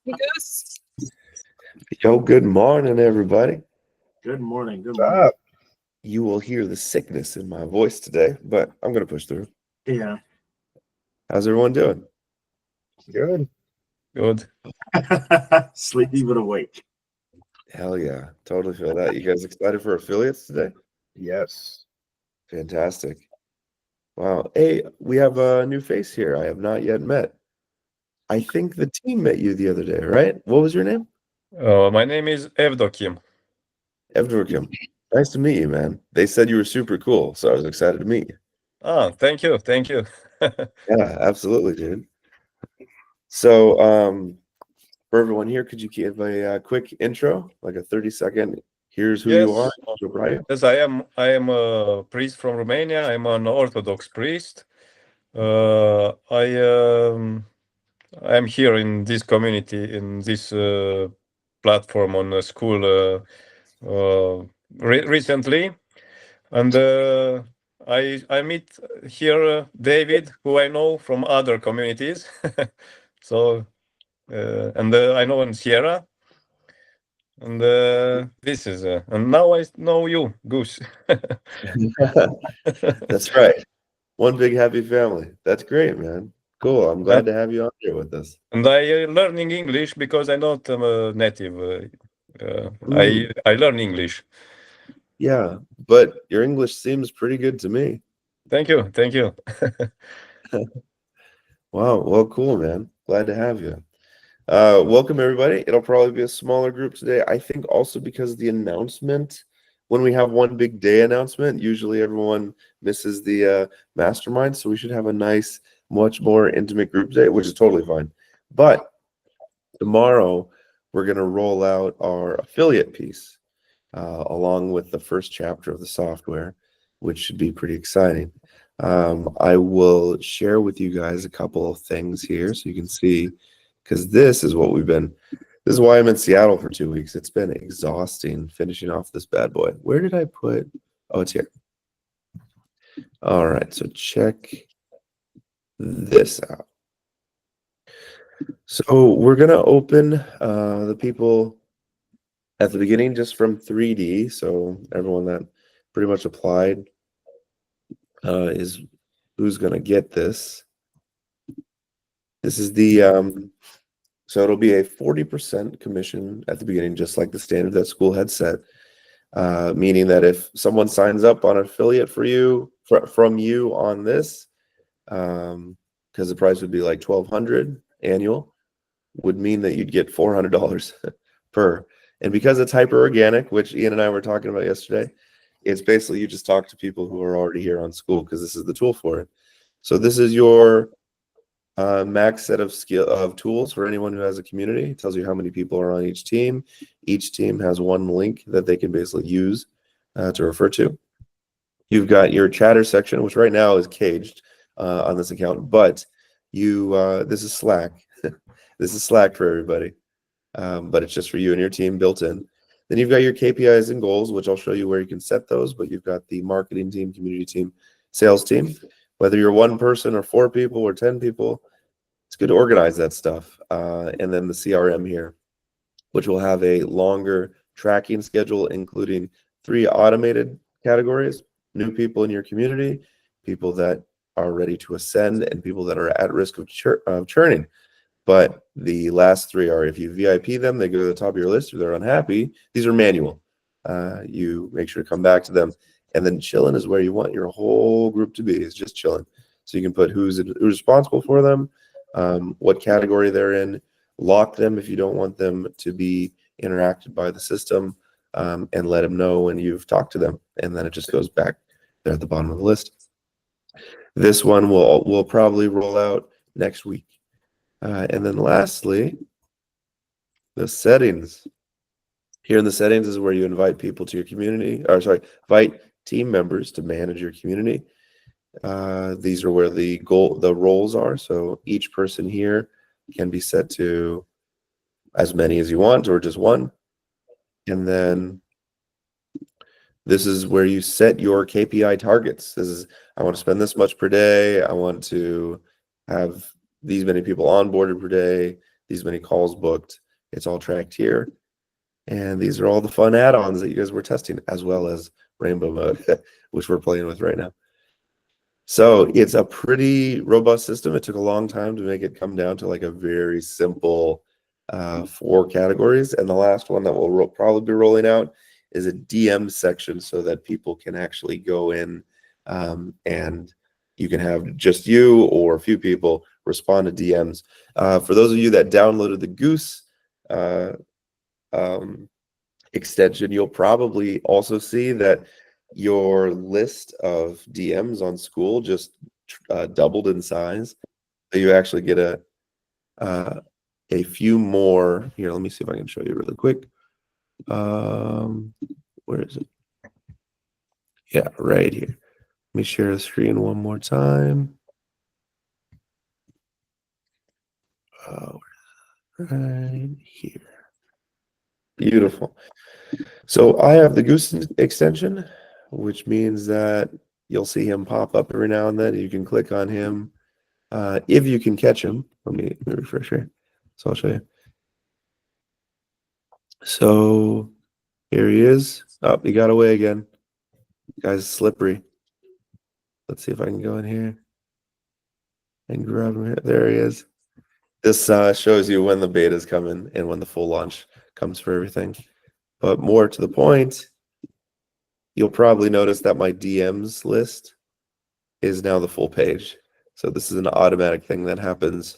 Goose. Yo, good morning, everybody. Good morning. Good What's morning. up? You will hear the sickness in my voice today, but I'm going to push through. Yeah. How's everyone doing? Good. Good. Sleepy but awake. Hell yeah. Totally feel that. You guys excited for affiliates today? Yes. Fantastic. Wow. Hey, we have a new face here I have not yet met. I think the team met you the other day, right? What was your name? My name is Evdokim. Evdorkim. Nice to meet you, man. They said you were super cool, so I was excited to meet you. Thank you. Thank you. Yeah, absolutely, dude. So, for everyone here, could you give a quick intro, like a 30-second? Here's who you are, Yes. Joe Bryant. Yes, I am a priest from Romania. I'm an Orthodox priest. I'm here in this community, in this platform on a school recently, and I meet here David, who I know from other communities. So and I know in Sierra, and this is and now I know you, Goose. That's right. One big happy family. That's great, man. Cool. I'm glad to have you on here with us. And I learning English because I'm not a native. Mm, I learn English. yeah, but your English seems pretty good to me. Thank you, thank you. Wow. Well, cool, man. Glad to have you. Welcome, everybody. It'll probably be a smaller group today. I think also because the announcement, when we have one big day announcement, usually everyone misses the mastermind. So we should have a nice, much more intimate group today, which is totally fine. But tomorrow, we're going to roll out our affiliate piece along with the first chapter of the software, which should be pretty exciting. I will share with you guys a couple of things here so you can see, because this is why I'm in Seattle for 2 weeks. It's been exhausting finishing off this bad boy. Where did I put? Oh, it's here. All right, so check this out. So we're gonna open the people at the beginning just from 3D. So everyone that pretty much applied is who's gonna get this. This is the so it'll be a 40% commission at the beginning, just like the standard that school had set. Meaning that if someone signs up on affiliate for you from you on this, because the price would be like $1,200 annual, would mean that you'd get $400 per. And because it's hyper organic, which Ian and I were talking about yesterday, it's basically you just talk to people who are already here on school because this is the tool for it. So this is your max set of tools for anyone who has a community. It tells you how many people are on each team. Each team has one link that they can basically use to refer to. You've got your chatter section, which right now is caged on this account, but this is Slack. This is Slack for everybody, but it's just for you and your team built in. Then you've got your KPIs and goals, which I'll show you where you can set those, but you've got the marketing team, community team, sales team. Whether you're one person or 4 people or 10 people, it's good to organize that stuff. And then the CRM here, which will have a longer tracking schedule, including 3 automated categories: new people in your community, people that are ready to ascend, and people that are at risk of churning. But the last 3 are, if you VIP them, they go to the top of your list. If they're unhappy, these are manual. You make sure to come back to them. And then chilling is where you want your whole group to be, is just chilling. So you can put who's responsible for them, what category they're in, lock them if you don't want them to be interacted by the system, and let them know when you've talked to them. And then it just goes back there at the bottom of the list. This one will probably roll out next week. And then lastly, the settings. Here in the settings is where you invite people to your community, or sorry, invite team members to manage your community. These are where the roles are. So each person here can be set to as many as you want or just one. And then this is where you set your KPI targets. This is, I want to spend this much per day. I want to have these many people onboarded per day, these many calls booked. It's all tracked here. And these are all the fun add-ons that you guys were testing, as well as Rainbow Mode, which we're playing with right now. So it's a pretty robust system. It took a long time to make it come down to like a very simple 4 categories. And the last one that we'll probably be rolling out is a DM section so that people can actually go in and you can have just you or a few people respond to DMs. For those of you that downloaded the Goose extension, you'll probably also see that your list of DMs on school just doubled in size. So you actually get a few more. Here, let me see if I can show you really quick. Where is it? Yeah, right here. Let me share the screen one more time. Right here. Beautiful. So I have the Goose extension, which means that you'll see him pop up every now and then. You can click on him if you can catch him. Let me refresh here. So I'll show you. So here he is. Oh, he got away again. Guy's slippery. Let's see if I can go in here and grab him here. There he is. This shows you when the beta is coming and when the full launch comes for everything. But more to the point, you'll probably notice that my DMs list is now the full page. So this is an automatic thing that happens,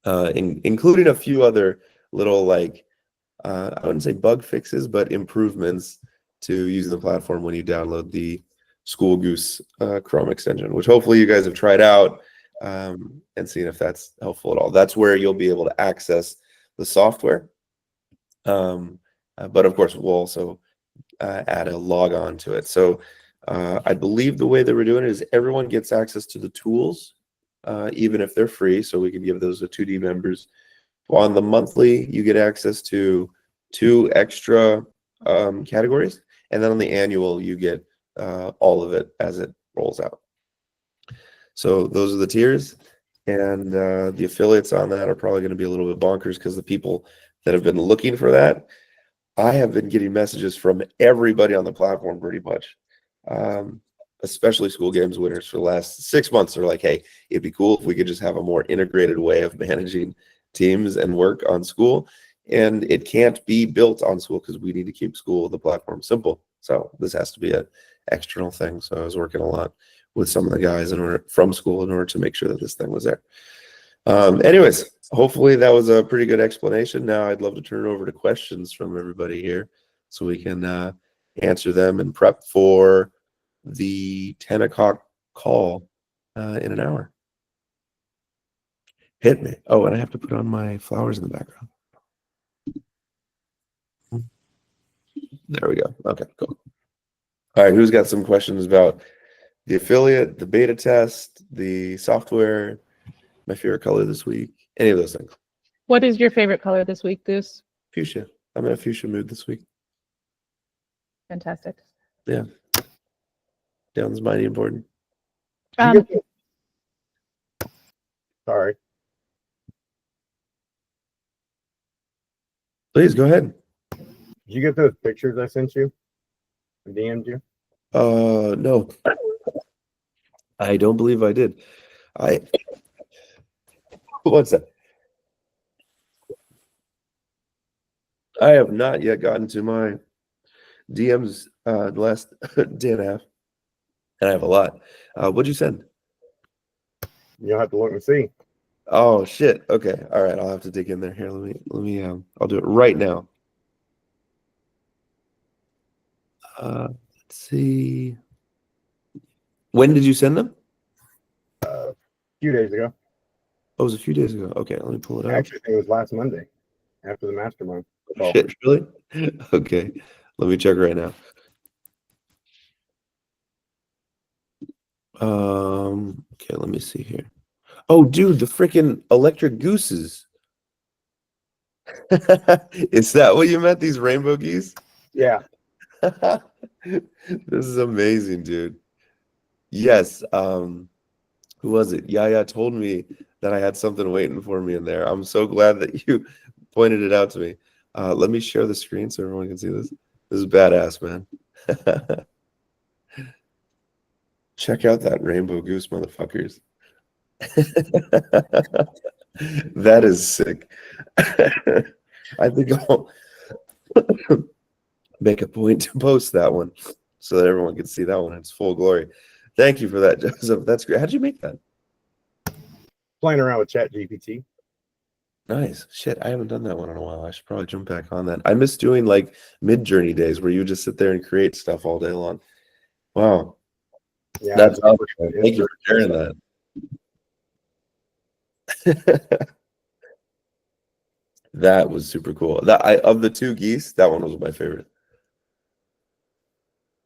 including a few other little, like, I wouldn't say bug fixes, but improvements to using the platform when you download the School Goose Chrome extension, which hopefully you guys have tried out and seen if that's helpful at all. That's where you'll be able to access the software. But of course, we'll also add a log on to it. So I believe the way that we're doing it is everyone gets access to the tools, even if they're free. So we can give those to 2D members. On the monthly, you get access to 2 extra categories. And then on the annual, you get all of it as it rolls out. So those are the tiers. And the affiliates on that are probably going to be a little bit bonkers because the people that have been looking for that, I have been getting messages from everybody on the platform pretty much, especially School Games winners for the last 6 months. They're like, hey, it'd be cool if we could just have a more integrated way of managing teams and work on school. And it can't be built on school because we need to keep school, the platform, simple. So this has to be an external thing. So I was working a lot with some of the guys from school in order to make sure that this thing was there. Anyways, hopefully that was a pretty good explanation. Now I'd love to turn it over to questions from everybody here so we can answer them and prep for the 10 o'clock call in an hour. Hit me. Oh, and I have to put on my flowers in the background. There we go. Okay, cool. All right, who's got some questions about the affiliate, the beta test, the software, my favorite color this week, any of those things? What is your favorite color this week, Goose? Fuchsia. I'm in a fuchsia mood this week. Fantastic. Yeah. Down's mighty important. Sorry. Please go ahead. Did you get those pictures I sent you? I DM'd you? No. I don't believe I did. What's that? I have not yet gotten to my DMs the last day and a half, and I have a lot. What'd you send? You'll have to look and see. Oh shit. Okay. All right. I'll have to dig in there. Here, let me I'll do it right now. Let's see. When did you send them? A few days ago. Oh, it was a few days ago. Okay, let me pull it I up. actually think it was last Monday after the mastermind. Oh, Shit, really? Okay. Let me check right now. Okay, let me see here. Oh, dude, the freaking electric gooses. Is that what you meant? These rainbow geese? yeah. This is amazing, dude. Yes. Who was it? Yaya told me that I had something waiting for me in there. I'm so glad that you pointed it out to me. Let me share the screen so everyone can see this. This is badass, man. Check out that rainbow goose, motherfuckers. That is sick. I think I'll make a point to post that one so that everyone can see that one in its full glory. Thank you for that, Joseph. That's great. How'd you make that? Playing around with Chat GPT. Nice. Shit, I haven't done that one in a while. I should probably jump back on that. I miss doing like Mid-Journey days where you just sit there and create stuff all day long. Wow. Yeah, That's it's awesome. Thank you for sharing that. That was super cool. Of the two geese, that one was my favorite.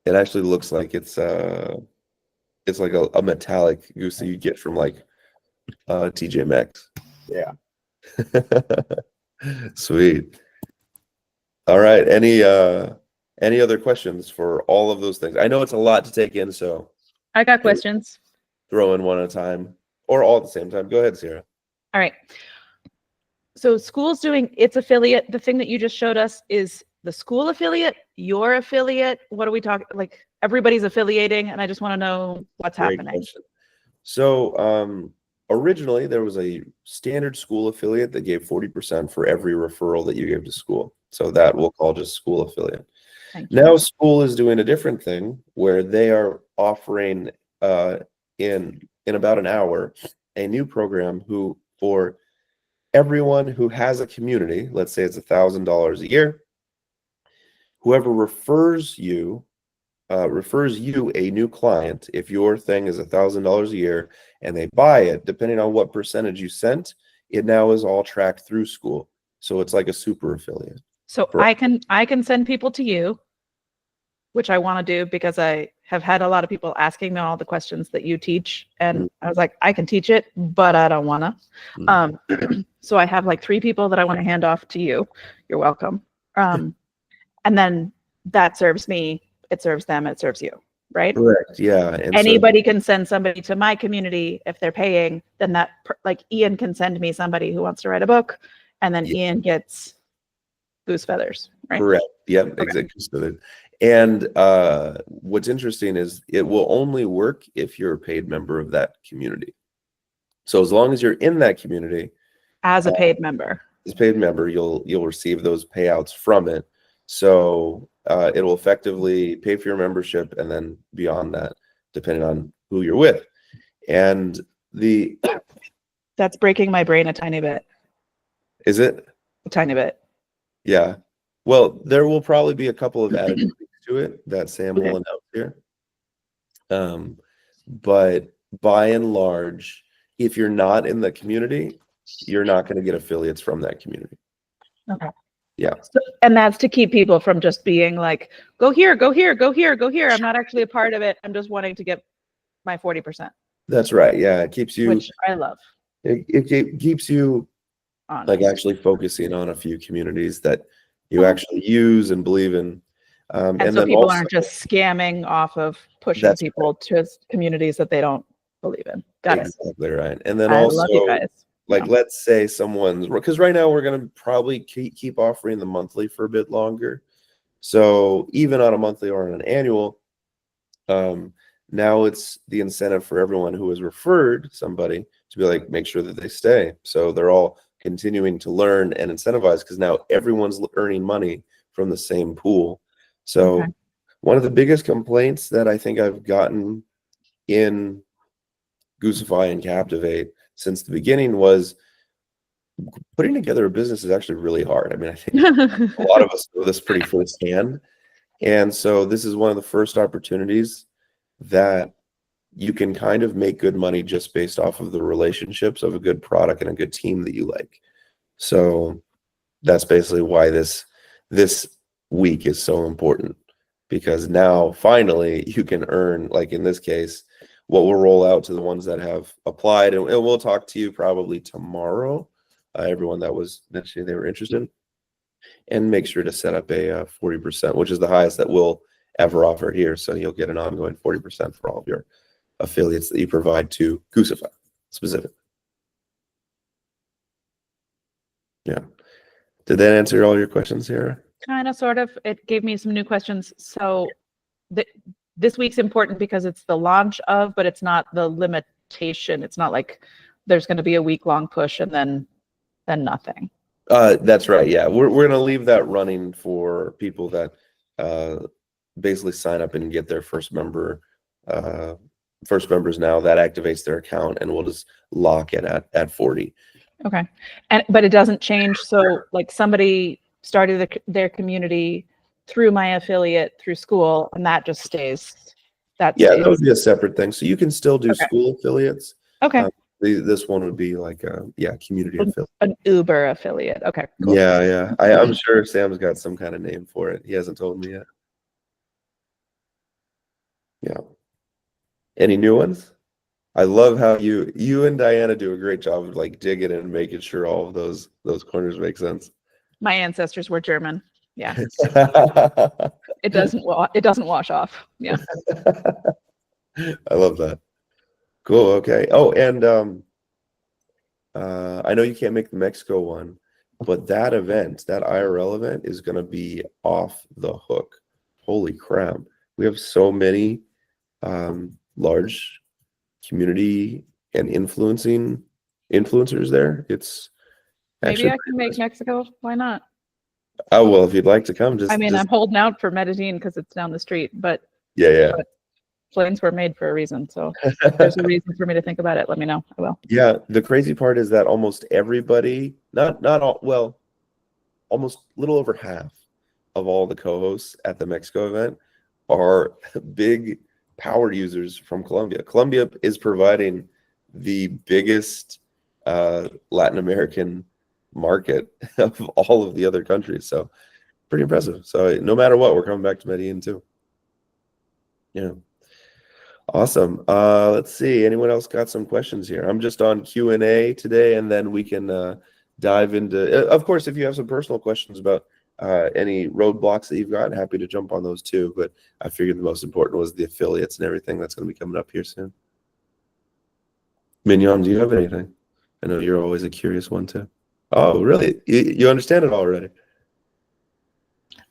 It actually looks like it's like a metallic goose that you get from like TJ Maxx. Yeah. Sweet. All right. Any other questions for all of those things? I know it's a lot to take in, so I got questions. throw in one at a time or all at the same time. Go ahead, Sarah. All right. So school's doing its affiliate. The thing that you just showed us is the school affiliate, your affiliate. What are we talking? Like everybody's affiliating, and I just want to know what's Great happening. question. So originally there was a standard school affiliate that gave 40% for every referral that you gave to school. So that we'll call just school affiliate. Thank you. Now school is doing a different thing where they are offering in about an hour a new program for everyone who has a community, let's say it's $1,000 a year, whoever refers you a new client, if your thing is $1,000 a year and they buy it, depending on what percentage you sent, it now is all tracked through school. So it's like a super affiliate. So for- I can send people to you, which I want to do because I have had a lot of people asking me all the questions that you teach, and I was like, I can teach it, but I don't want to. So I have like 3 people that I want to hand off to you. You're welcome. And then that serves me, it serves them, it serves you, right? Correct. Yeah. And so- Anybody can send somebody to my community if they're paying. Then like Ian can send me somebody who wants to write a book, and then Yeah. Ian gets goose feathers, right? Correct. Yep. Exactly. So and what's interesting is it will only work if you're a paid member of that community. So as long as you're in that community As a paid member. as a paid member, you'll receive those payouts from it. So it will effectively pay for your membership, and then beyond that, depending on who you're with. And That's breaking my brain a tiny bit. is it? A tiny bit. Yeah. Well, there will probably be a couple of added tweaks to it that Sam will announce here. But by and large, if you're not in the community, you're not going to get affiliates from that community. Okay. Yeah. So, and that's to keep people from just being like, go here, go here, go here, go here. I'm not actually a part of it. I'm just wanting to get my 40%, That's right. Yeah. It keeps you, which I love. it keeps you Honest. like actually focusing on a few communities that you actually use and believe in. and And so then people also, aren't just scamming off of pushing That's people to communities that they don't believe in. Got it. exactly right. And then I also, love you guys. like, Yeah. let's say someone's, because right now we're going to probably keep offering the monthly for a bit longer. So even on a monthly or on an annual, now it's the incentive for everyone who has referred somebody to be like, make sure that they stay. So they're all continuing to learn and incentivize, because now everyone's earning money from the same pool. So Okay. one of the biggest complaints that I think I've gotten in Goosify and Captivate since the beginning was putting together a business is actually really hard. I mean, I think a lot of us know this pretty firsthand. And so this is one of the first opportunities that you can kind of make good money just based off of the relationships of a good product and a good team that you like. So that's basically why this week is so important, because now finally you can earn, like in this case, what we'll roll out to the ones that have applied, and we'll talk to you probably tomorrow, everyone that was mentioning they were interested, and make sure to set up a 40%, which is the highest that we'll ever offer here. So you'll get an ongoing 40% for all of your affiliates that you provide to Goosify specifically. Yeah. Did that answer all your questions, Sarah? Kind of, sort of. It gave me some new questions. So this week's important because it's the launch of, but it's not the limitation. It's not like there's going to be a week-long push and then nothing. That's right. Yeah, we're gonna leave that running for people that basically sign up and get their first members now. That activates their account, and we'll just lock it at 40. Okay. But it doesn't change. So like somebody started their community through my affiliate through school, and that just stays. Yeah, stays. that would be a separate thing. So you can still do school affiliates. Okay. This one would be like community affiliate. An Uber affiliate. Okay. Cool. Yeah. I'm sure Sam's got some kind of name for it. He hasn't told me yet. Yeah. Any new ones? I love how you and Diana do a great job of like digging and making sure all of those corners make sense. My ancestors were German. Yeah. It doesn't wash off. Yeah. I love that. Cool. Okay. Oh, and I know you can't make the Mexico one, but that event, that IRL event, is going to be off the hook. Holy crap! We have so many large community and influencers there. It's Maybe actually I can make Mexico. Why not? Oh well, if you'd like to come, I'm holding out for Medellin because it's down the street, but yeah. But planes were made for a reason, so if there's a reason for me to think about it, let me know. I will. Yeah, the crazy part is that almost everybody, not all, well, almost a little over half of all the co-hosts at the Mexico event are big power users from Colombia. Colombia is providing the biggest Latin American market of all of the other countries, so pretty impressive. So no matter what, we're coming back to Medellin too. Yeah. Awesome. Let's see. Anyone else got some questions here? I'm just on Q&A today, and then we can dive into, of course, if you have some personal questions about any roadblocks that you've got, happy to jump on those too. But I figured the most important was the affiliates and everything that's going to be coming up here soon. Mignon, do you have anything? I know you're always a curious one too. Oh, really? You understand it already?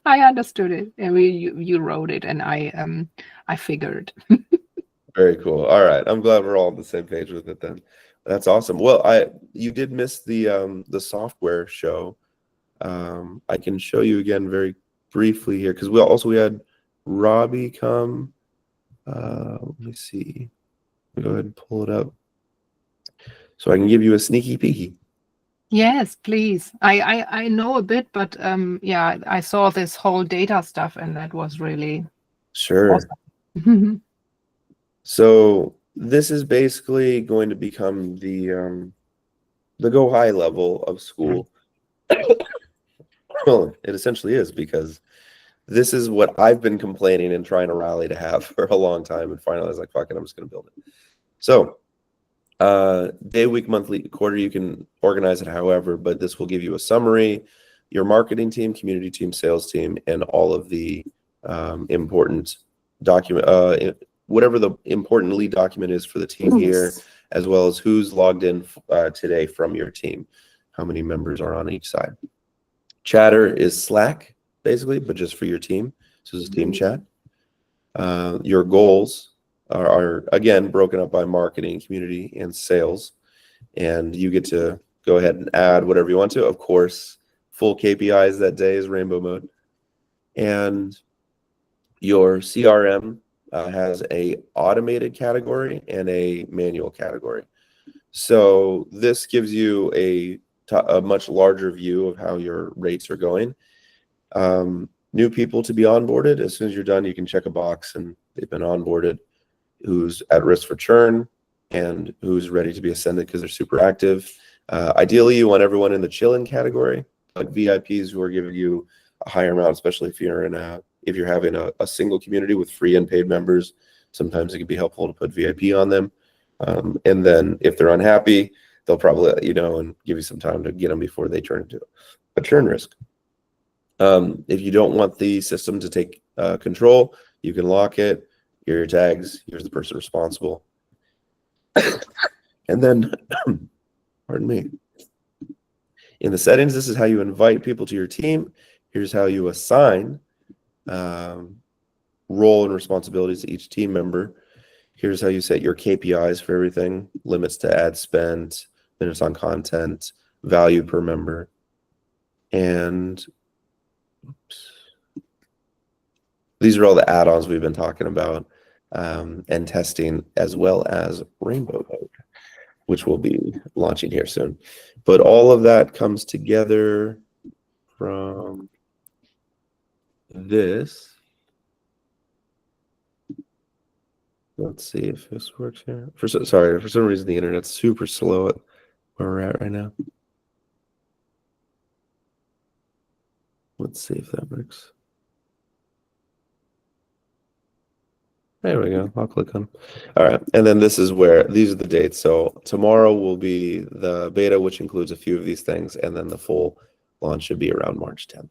I understood it. You wrote it, and I figured. Very cool. All right. I'm glad we're all on the same page with it then. That's awesome. Well, you did miss the software show. I can show you again very briefly here because we had Robbie come. Let me see. Go ahead and pull it up so I can give you a sneaky peeky. Yes, please. I know a bit, but yeah, I saw this whole data stuff, and that was really Sure. awesome. So this is basically going to become the go high level of school. Well, it essentially is, because this is what I've been complaining and trying to rally to have for a long time, and finally I was like, fuck it, I'm just gonna build it. So day, week, monthly, quarter, you can organize it however, but this will give you a summary, your marketing team, community team, sales team, and all of the important document, whatever the important lead document is for the team here, as well as who's logged in today from your team, how many members are on each side. Chatter is Slack, basically, but just for your team. So this is team chat. Your goals are again broken up by marketing, community, and sales, and you get to go ahead and add whatever you want to. Of course, full KPIs that day is rainbow mode, and your CRM has a automated category and a manual category. So this gives you a much larger view of how your rates are going. New people to be onboarded. As soon as you're done, you can check a box and they've been onboarded. Who's at risk for churn and who's ready to be ascended because they're super active. Ideally, you want everyone in the chillin category, like VIPs who are giving you a higher amount, especially if you're having a single community with free and paid members. Sometimes it can be helpful to put VIP on them. And then if they're unhappy, they'll probably let you know and give you some time to get them before they turn into a churn risk. If you don't want the system to take control, you can lock it. Here are your tags. Here's the person responsible. And then, pardon me. In the settings, this is how you invite people to your team. Here's how you assign role and responsibilities to each team member. Here's how you set your KPIs for everything, limits to ad spend, minutes on content, value per member. And these are all the add-ons we've been talking about and testing, as well as Rainbow Mode, which will be launching here soon. But all of that comes together from this. Let's see if this works here. Sorry, for some reason the internet's super slow at where we're at right now. Let's see if that works. There we go. I'll click on. All right. And then this is where these are the dates. So tomorrow will be the beta, which includes a few of these things. And then the full launch should be around March 10th. And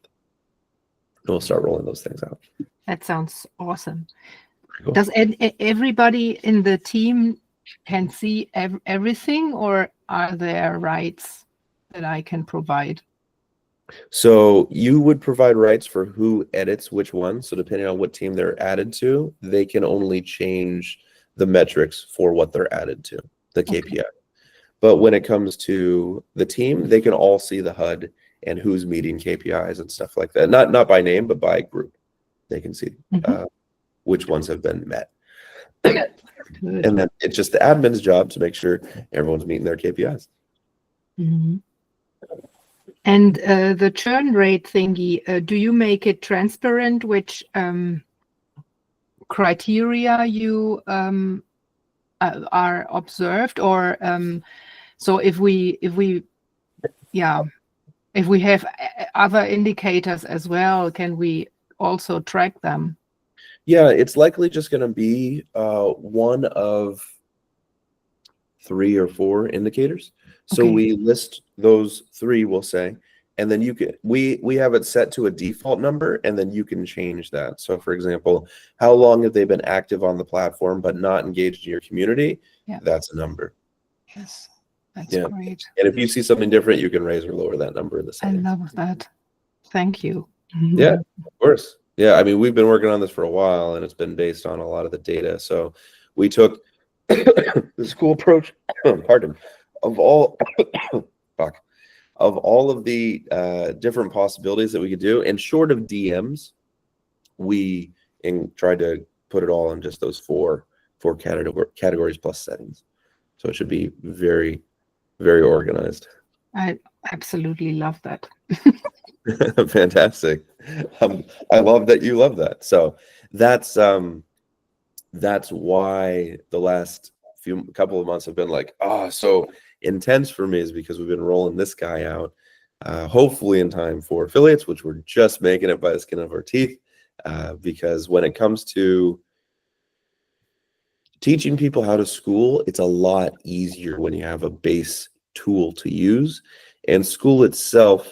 we'll start rolling those things out. That sounds awesome. Cool. Does everybody in the team can see everything, or are there rights that I can provide? So you would provide rights for who edits which one. So depending on what team they're added to, they can only change the metrics for what they're added to, the KPI. But when it comes to the team, they can all see the HUD and who's meeting KPIs and stuff like that. Not by name, but by group. They can see which ones have been met. And then it's just the admin's job to make sure everyone's meeting their KPIs. Mm-hmm. And the churn rate thingy, do you make it transparent which criteria you are observed, or so if we have other indicators as well, can we also track them? Yeah, it's likely just going to be one of 3 or 4 indicators. So Okay. we list those 3, we'll say, and then you can we have it set to a default number, and then you can change that. So for example, how long have they been active on the platform but not engaged in your community? Yeah. That's a number. Yes, that's Yeah. great. And if you see something different, you can raise or lower that number in the I settings. love that. Thank you. Yeah, of course. Yeah, I mean, we've been working on this for a while, and it's been based on a lot of the data. So we took this cool approach, pardon, of all of all of the different possibilities that we could do, and short of DMs, we tried to put it all in just those four categories plus settings. So it should be very, very organized. I absolutely love that. Fantastic. I love that you love that. So that's why the last couple of months have been like, so intense for me, is because we've been rolling this guy out, hopefully in time for affiliates, which we're just making it by the skin of our teeth, because when it comes to teaching people how to school, it's a lot easier when you have a base tool to use. And school itself,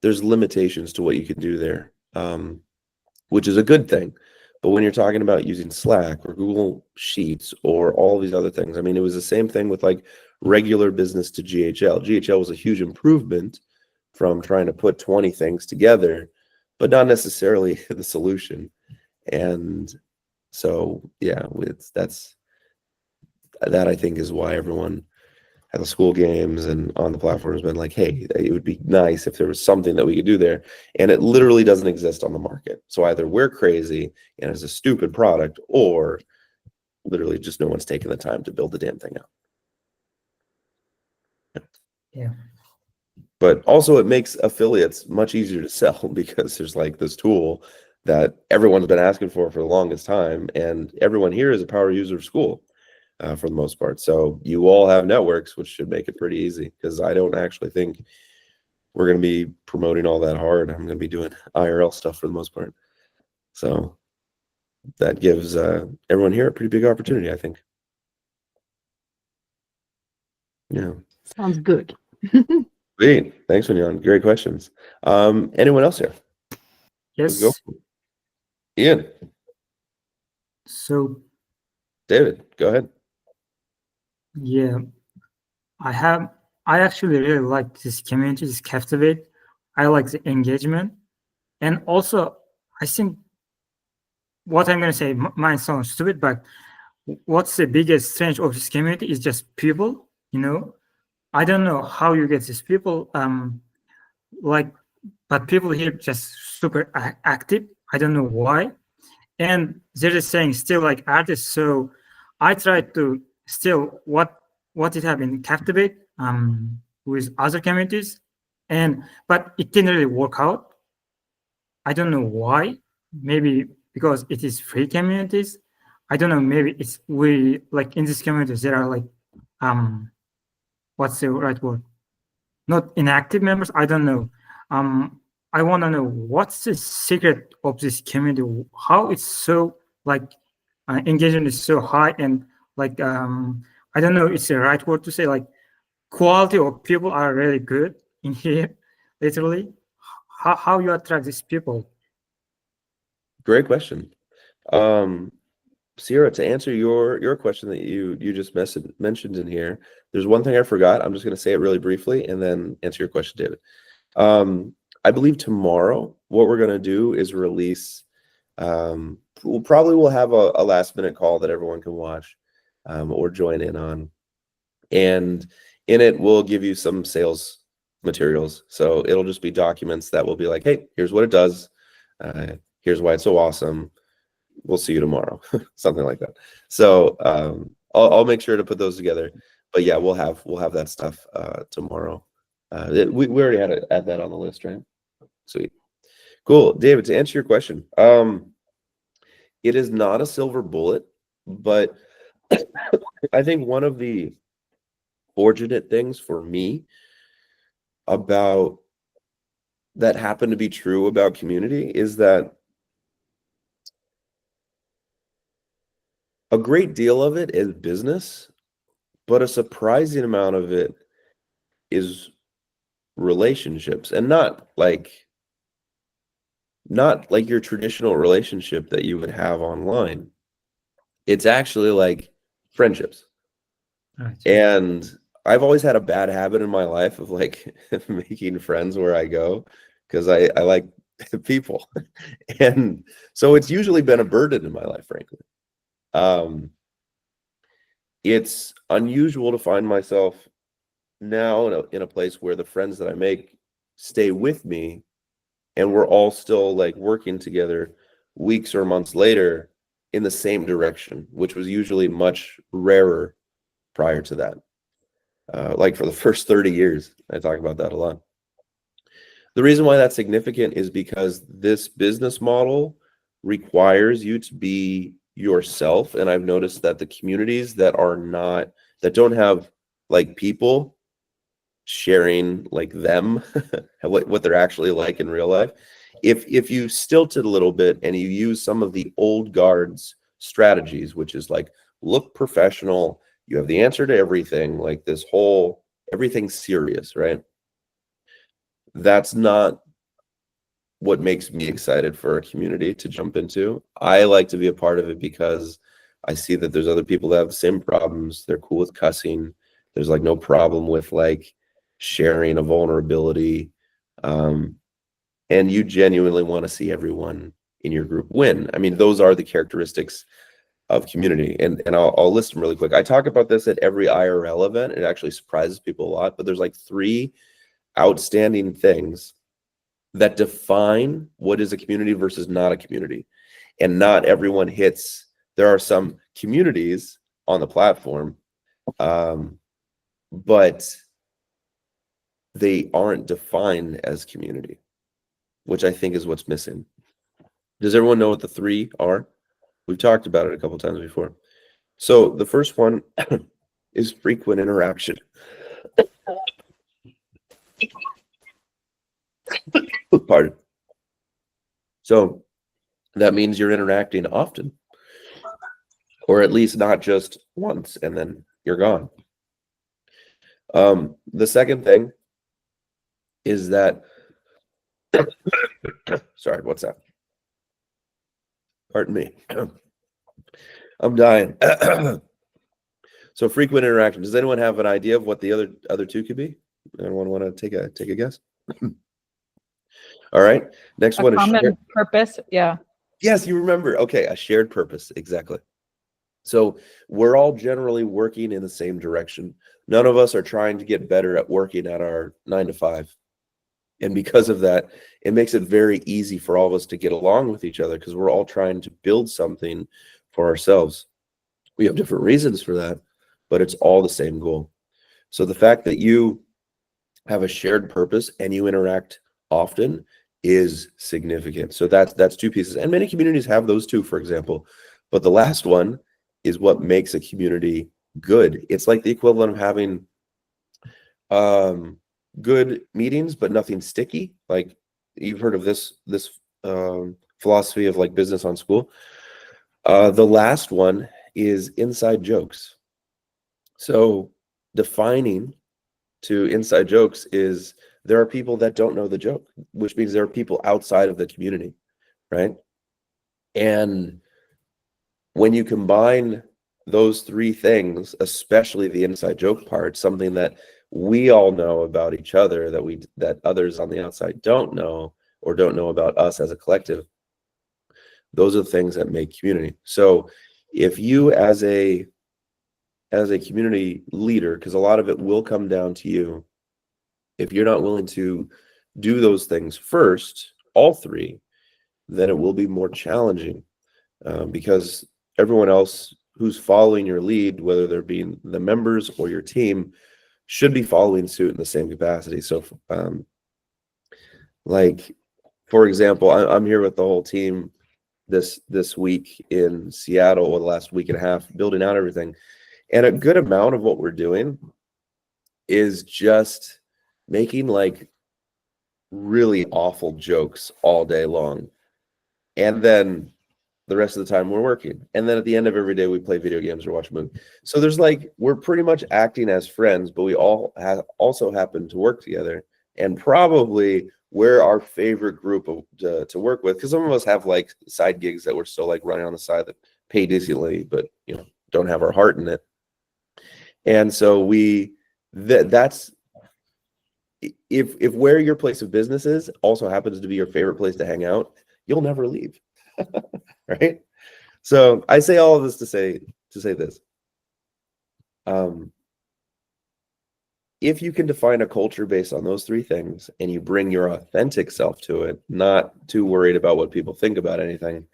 there's limitations to what you can do there, which is a good thing. But when you're talking about using Slack or Google Sheets or all these other things, I mean, it was the same thing with like regular business to GHL. GHL was a huge improvement from trying to put 20 things together, but not necessarily the solution. And so, yeah, that I think is why everyone at the school games and on the platform has been like, hey, it would be nice if there was something that we could do there. And it literally doesn't exist on the market. So either we're crazy and it's a stupid product, or literally just no one's taking the time to build the damn thing out. Yeah. But also it makes affiliates much easier to sell, because there's like this tool that everyone's been asking for the longest time. And everyone here is a power user of school. For the most part. So you all have networks, which should make it pretty easy, because I don't actually think we're going to be promoting all that hard. I'm going to be doing IRL stuff for the most part. So that gives everyone here a pretty big opportunity, I think. Yeah. Sounds good. Great. Thanks, Mignon. Great questions. Anyone else here? Let's Yes. go. Ian. So David, go ahead. Yeah, I actually really like this community, this Captivate. I like the engagement. And also, I think what I'm going to say might sound stupid, but what's the biggest strength of this community is just people, you know? I don't know how you get these people, but people here just super active. I don't know why. And they're just saying still like artists. So I tried to still what it have in Captivate with other communities, but it didn't really work out. I don't know why. Maybe because it is free communities. I don't know. Maybe it's we like in these communities there are like what's the right word? Not inactive members. I don't know. I want to know what's the secret of this community. How it's so like engagement is so high and like I don't know. It's the right word to say like quality of people are really good in here. Literally, how you attract these people? Great question. Sierra, to answer your question that you just mentioned in here, there's one thing I forgot. I'm just going to say it really briefly and then answer your question, David. I believe tomorrow what we're going to do is release. We'll have a last minute call that everyone can watch or join in on, and in it we'll give you some sales materials. So it'll just be documents that will be like, hey, here's what it does. Here's why it's so awesome. We'll see you tomorrow, something like that. So I'll make sure to put those together. But yeah, we'll have that stuff tomorrow. We already had to add that on the list, right? Sweet, cool. David, to answer your question, it is not a silver bullet, but I think one of the fortunate things for me about that happened to be true about community is that a great deal of it is business, but a surprising amount of it is relationships, and not like your traditional relationship that you would have online. It's actually like friendships. Right. And I've always had a bad habit in my life of like making friends where I go because I like people. And so it's usually been a burden in my life, frankly. It's unusual to find myself now in a place where the friends that I make stay with me and we're all still like working together weeks or months later in the same direction, which was usually much rarer prior to that. Like for the first 30 years, I talk about that a lot. The reason why that's significant is because this business model requires you to be yourself. And I've noticed that the communities that don't have like people sharing like them, what they're actually like in real life, if you stilt it a little bit and you use some of the old guard's strategies, which is like look professional, you have the answer to everything, like this whole everything's serious, right? That's not what makes me excited for a community to jump into. I like to be a part of it because I see that there's other people that have the same problems. They're cool with cussing. There's like no problem with like sharing a vulnerability. And you genuinely want to see everyone in your group win. I mean, those are the characteristics of community. And I'll list them really quick. I talk about this at every IRL event. It actually surprises people a lot, but there's like 3 outstanding things that define what is a community versus not a community. And not everyone hits. There are some communities on the platform, but they aren't defined as community, which I think is what's missing. Does everyone know what the 3 are? We've talked about it a couple times before. So the first one is frequent interaction. Pardon. So that means you're interacting often, or at least not just once and then you're gone. The second thing is that, sorry, what's that? Pardon me. I'm dying. So frequent interaction. Does anyone have an idea of what the other two could be? Anyone want to take a guess? All right. Next A one is common purpose. Yeah. yes, you remember. Okay, a shared purpose. Exactly. So we're all generally working in the same direction. None of us are trying to get better at working at our 9 to 5. And because of that, it makes it very easy for all of us to get along with each other because we're all trying to build something for ourselves. We have different reasons for that, but it's all the same goal. So the fact that you have a shared purpose and you interact often is significant. So that's two pieces. And many communities have those too, for example. But the last one is what makes a community good. It's like the equivalent of having good meetings, but nothing sticky. Like you've heard of this philosophy of like business on school. The last one is inside jokes. So defining to inside jokes is there are people that don't know the joke, which means there are people outside of the community, right? And when you combine those three things, especially the inside joke part, something that we all know about each other that others on the outside don't know or don't know about us as a collective, those are the things that make community. So if you as a community leader, because a lot of it will come down to you, if you're not willing to do those things first, all three, then it will be more challenging because everyone else who's following your lead, whether they're being the members or your team, should be following suit in the same capacity. So like, for example, I'm here with the whole team this week in Seattle, or the last week and a half, building out everything. And a good amount of what we're doing is just making like really awful jokes all day long. And then the rest of the time we're working. And then at the end of every day, we play video games or watch a movie. So there's like, we're pretty much acting as friends, but we all also happen to work together. And probably we're our favorite group to work with, because some of us have like side gigs that we're still like running on the side that pay decently, but you know, don't have our heart in it. And so that's if where your place of business is also happens to be your favorite place to hang out, you'll never leave. Right? So I say all of this to say this. If you can define a culture based on those three things and you bring your authentic self to it, not too worried about what people think about anything,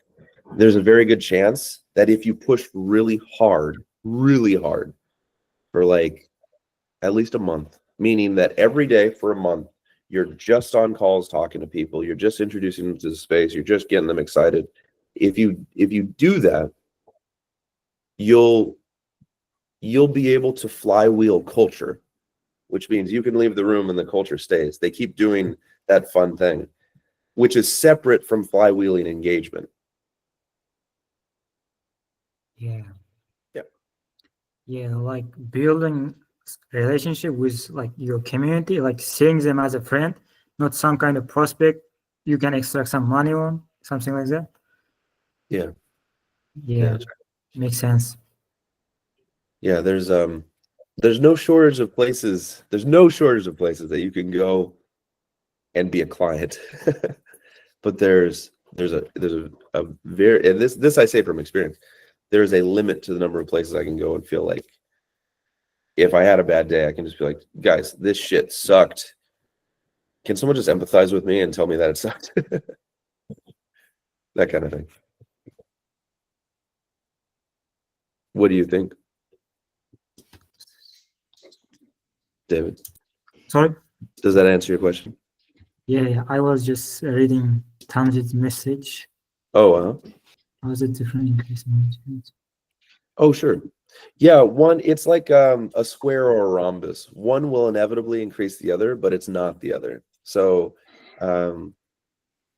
there's a very good chance that if you push really hard for like at least a month, meaning that every day for a month, you're just on calls talking to people, you're just introducing them to the space, you're just getting them excited. If you do that, you'll be able to flywheel culture, which means you can leave the room and the culture stays. They keep doing that fun thing, which is separate from flywheeling engagement. Yeah. Yeah. Yeah, like building relationship with like your community, like seeing them as a friend, not some kind of prospect you can extract some money on, something like that. Yeah. Yeah, makes sense. Yeah, there's no shortage of places. There's no shortage of places that you can go and be a client. But there's a very, and this I say from experience, there's a limit to the number of places I can go and feel like if I had a bad day, I can just be like, guys, this shit sucked. Can someone just empathize with me and tell me that it sucked? That kind of thing. What do you think, David? Sorry? Does that answer your question? Yeah, I was just reading Tanjit's message. Oh, wow. How is it different increase in engagement? Oh, sure. Yeah, one, it's like a square or a rhombus. One will inevitably increase the other, but it's not the other. So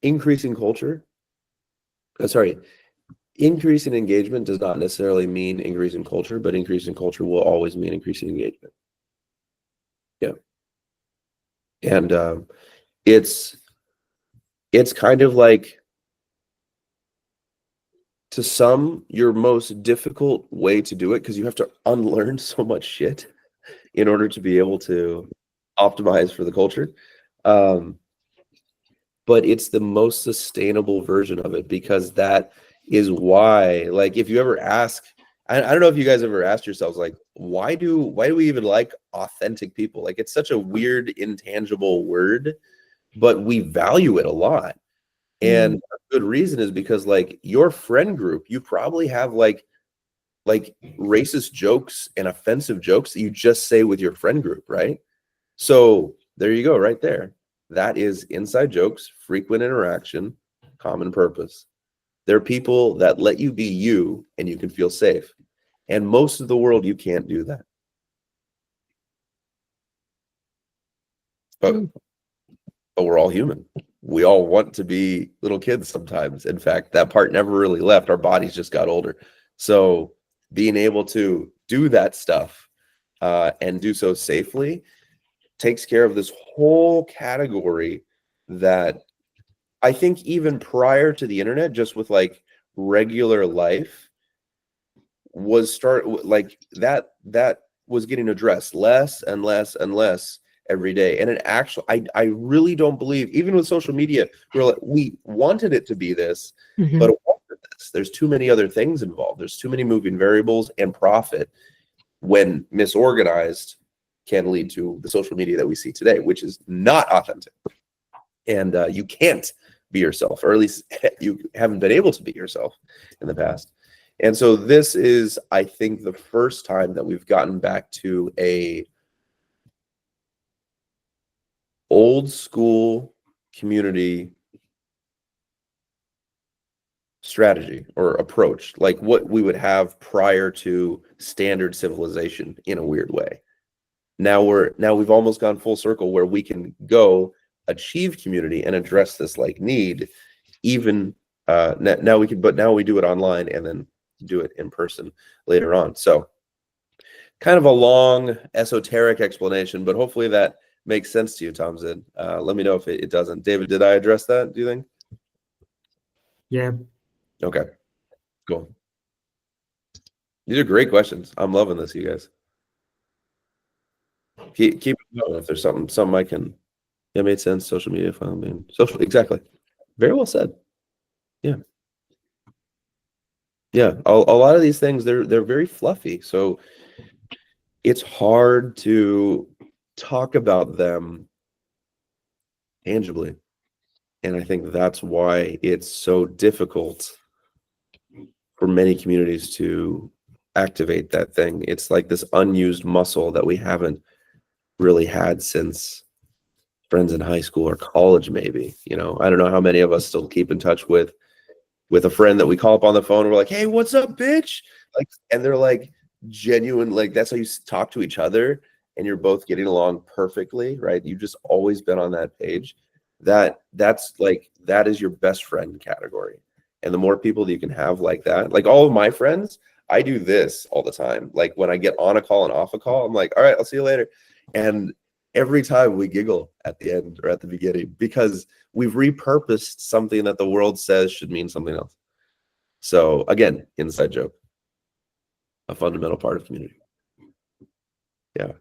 increasing engagement does not necessarily mean increasing culture, but increasing culture will always mean increasing engagement. Yeah. And it's kind of like to some, your most difficult way to do it, because you have to unlearn so much shit in order to be able to optimize for the culture. But it's the most sustainable version of it, because that is why, like, if you ever ask, I don't know if you guys ever asked yourselves, like, why do we even like authentic people? Like, it's such a weird, intangible word, but we value it a lot. And a good reason is because, like, your friend group, you probably have like racist jokes and offensive jokes that you just say with your friend group, right? So there you go, right there. That is inside jokes, frequent interaction, common purpose. There are people that let you be you and you can feel safe. And most of the world, you can't do that. But we're all human. We all want to be little kids sometimes. In fact, that part never really left. Our bodies just got older. So being able to do that stuff and do so safely takes care of this whole category that I think even prior to the internet, just with like regular life, was that was getting addressed less and less and less every day. And it actually, I really don't believe, even with social media, we wanted it to be this, but it wasn't this. There's too many other things involved. There's too many moving variables, and profit, when misorganized, can lead to the social media that we see today, which is not authentic. And you can't be yourself, or at least you haven't been able to be yourself in the past. And so this is, I think, the first time that we've gotten back to a old school community strategy or approach, like what we would have prior to standard civilization, in a weird way. Now we've almost gone full circle where we can go achieve community and address this like need, even now we can, but now we do it online and then do it in person later on. So kind of a long esoteric explanation, but hopefully that makes sense to you, Tamzin. Let me know if it doesn't. David, did I address that, do you think? Yeah. Okay, cool. These are great questions. I'm loving this, you guys. Keep it going if there's something I can. It made sense. Social media, social, exactly. Very well said. Yeah. Yeah, a lot of these things, they're very fluffy, so it's hard to talk about them tangibly. And I think that's why it's so difficult for many communities to activate that thing. It's like this unused muscle that we haven't really had since friends in high school or college, maybe. You know, I don't know how many of us still keep in touch with a friend that we call up on the phone and we're like, hey, what's up, bitch? Like, and they're like genuine, like that's how you talk to each other, and you're both getting along perfectly, right? You've just always been on that page. That's like, that is your best friend category. And the more people that you can have like that, like all of my friends, I do this all the time. Like when I get on a call and off a call, I'm like, all right, I'll see you later. And every time we giggle at the end or at the beginning, because we've repurposed something that the world says should mean something else. So again, inside joke, a fundamental part of community. Yeah.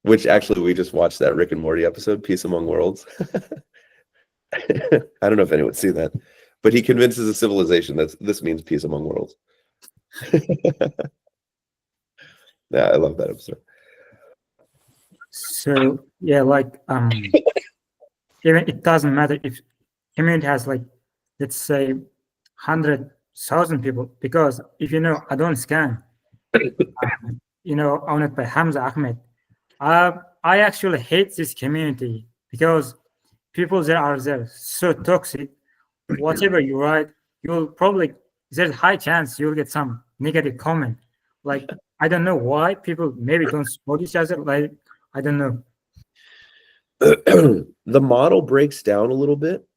Which actually, we just watched that Rick and Morty episode, Peace Among Worlds. I don't know if anyone's seen that, but he convinces a civilization that this means peace among worlds. Yeah, I love that episode. So yeah, like even it doesn't matter if community has like, let's say 100,000 people, because if you know Adon Scan, you know, owned by Hamza Ahmed, I actually hate this community because people there are so toxic. Whatever you write, you'll probably, there's a high chance you'll get some negative comment. Like, I don't know why people maybe don't support each other. Like, I don't know. The model breaks down a little bit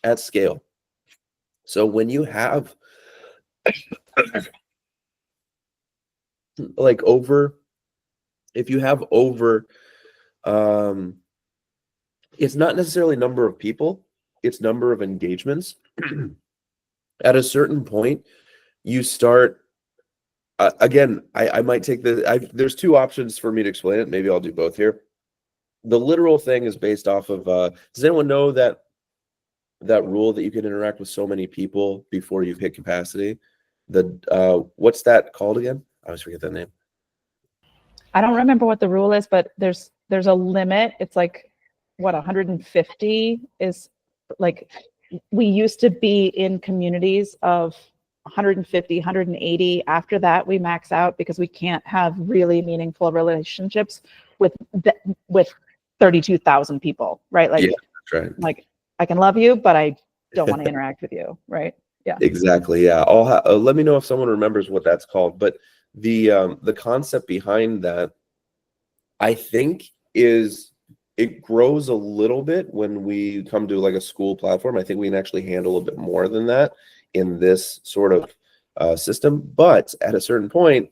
at scale. So when you have like over, if you have over, it's not necessarily number of people, it's number of engagements. At a certain point, you start again. I might take there's two options for me to explain it. Maybe I'll do both here. The literal thing is based off of does anyone know that rule that you can interact with so many people before you've hit capacity? The what's that called again? I always forget that name. I don't remember what the rule is, but there's a limit. It's like what 150 is like. We used to be in communities of 150, 180. After that, we max out because we can't have really meaningful relationships with 32,000 people, right? Like, Yeah, that's right. like I can love you, but I don't want to interact with you, right? Yeah. Exactly. Yeah. Let me know if someone remembers what that's called. But the concept behind that, I think, is it grows a little bit when we come to like a school platform. I think we can actually handle a bit more than that in this sort of system. But at a certain point,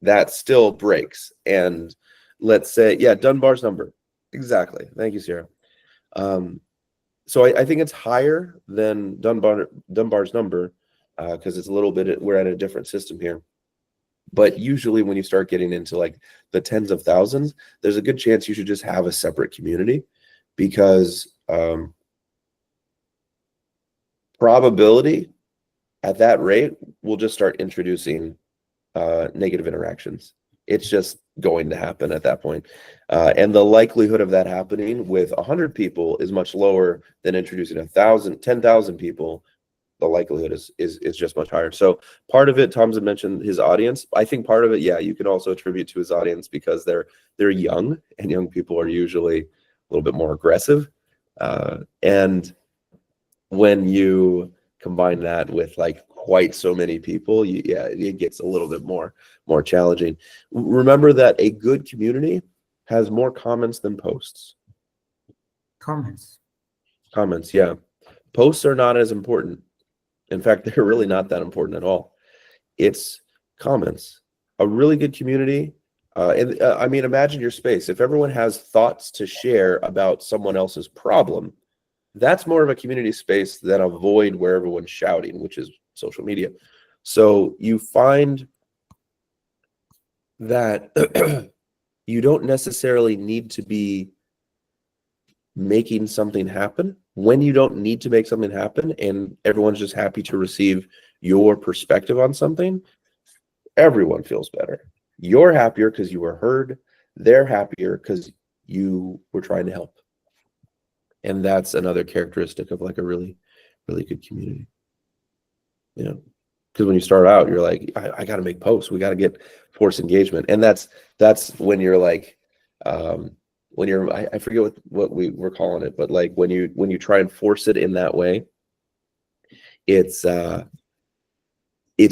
that still breaks. And let's say, yeah, Dunbar's number. Exactly. Thank you, Sarah. So I think it's higher than Dunbar's number because it's a little bit, we're at a different system here. But usually when you start getting into like the tens of thousands, there's a good chance you should just have a separate community because probability at that rate will just start introducing negative interactions. It's just going to happen at that point. And the likelihood of that happening with 100 people is much lower than introducing 1,000, 10,000 people. The likelihood is just much higher. So part of it, Tom's had mentioned his audience. I think part of it, yeah, you can also attribute to his audience because they're young, and young people are usually a little bit more aggressive. And when you combine that with like quite so many people, it gets a little bit more challenging. Remember that a good community has more comments than posts. Comments. Comments, yeah. Posts are not as important. In fact, they're really not that important at all. It's comments. A really good community. I mean, imagine your space. If everyone has thoughts to share about someone else's problem, that's more of a community space than a void where everyone's shouting, which is social media. So you find that you don't necessarily need to be making something happen when you don't need to make something happen, and everyone's just happy to receive your perspective on something. Everyone feels better. You're happier because you were heard. They're happier because you were trying to help. And that's another characteristic of like a really, really good community. You know, because when you start out, you're like, I got to make posts. We got to get force engagement. And that's when you're like, when you're, I forget what we were calling it, but like when you try and force it in that way, it's a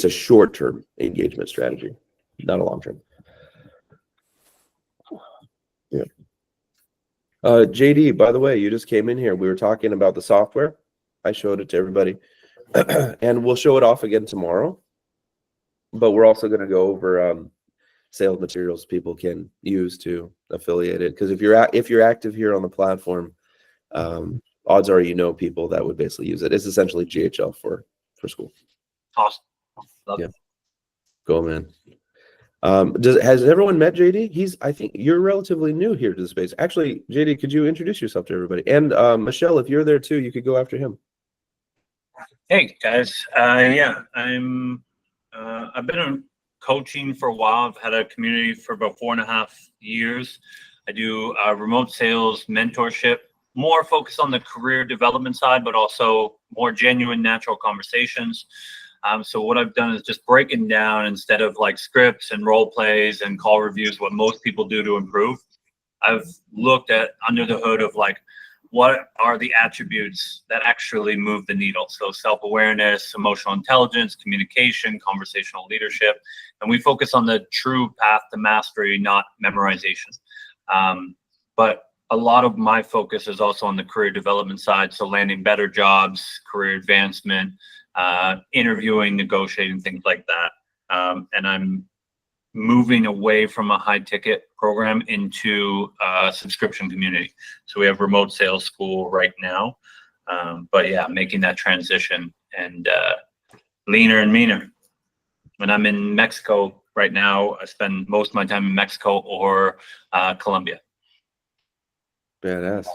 short-term engagement strategy, not a long-term. Yeah. JD, by the way, you just came in here. We were talking about the software. I showed it to everybody, and we'll show it off again tomorrow. But we're also going to go over sales materials people can use to affiliate it. Because if you're active here on the platform, odds are you know people that would basically use it. It's essentially GHL for school. Awesome. Love Yeah. it. Go, man. Has everyone met JD? I think you're relatively new here to the space. Actually, JD, could you introduce yourself to everybody? And Michelle, if you're there too, you could go after him. Hey guys, yeah, I've been in coaching for a while. I've had a community for about 4.5 years. I do remote sales mentorship, more focused on the career development side, but also more genuine, natural conversations. So what I've done is just breaking down, instead of like scripts and role plays and call reviews, what most people do to improve. I've looked at under the hood of like, what are the attributes that actually move the needle? So self-awareness, emotional intelligence, communication, conversational leadership. And we focus on the true path to mastery, not memorization. But a lot of my focus is also on the career development side. So landing better jobs, career advancement, interviewing, negotiating, things like that. And I'm moving away from a high ticket program into a subscription community. So we have remote sales school right now. But yeah, making that transition and leaner and meaner. when I'm in Mexico right now, I spend most of my time in Mexico or Colombia. Badass.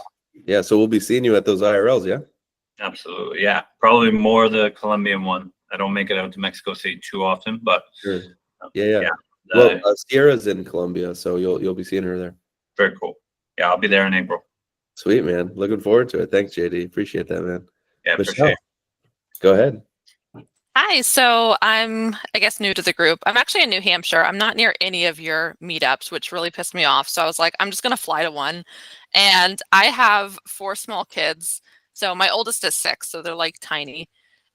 Yeah, so we'll be seeing you at those IRLs, yeah? Absolutely, yeah. Probably more the Colombian one. I don't make it out to Mexico City too often, but Sure. Yeah. yeah, Well, Sierra's in Colombia, so you'll be seeing her there. very cool. Yeah, I'll be there in April. Sweet, man. Looking forward to it. Thanks, JD. Appreciate that, man. Yeah, for Michelle, sure. go ahead. Hi, so I'm, I guess, new to the group. I'm actually in New Hampshire. I'm not near any of your meetups, which really pissed me off. So I was like, I'm just going to fly to one. And I have 4 small kids. So my oldest is 6, so they're like tiny.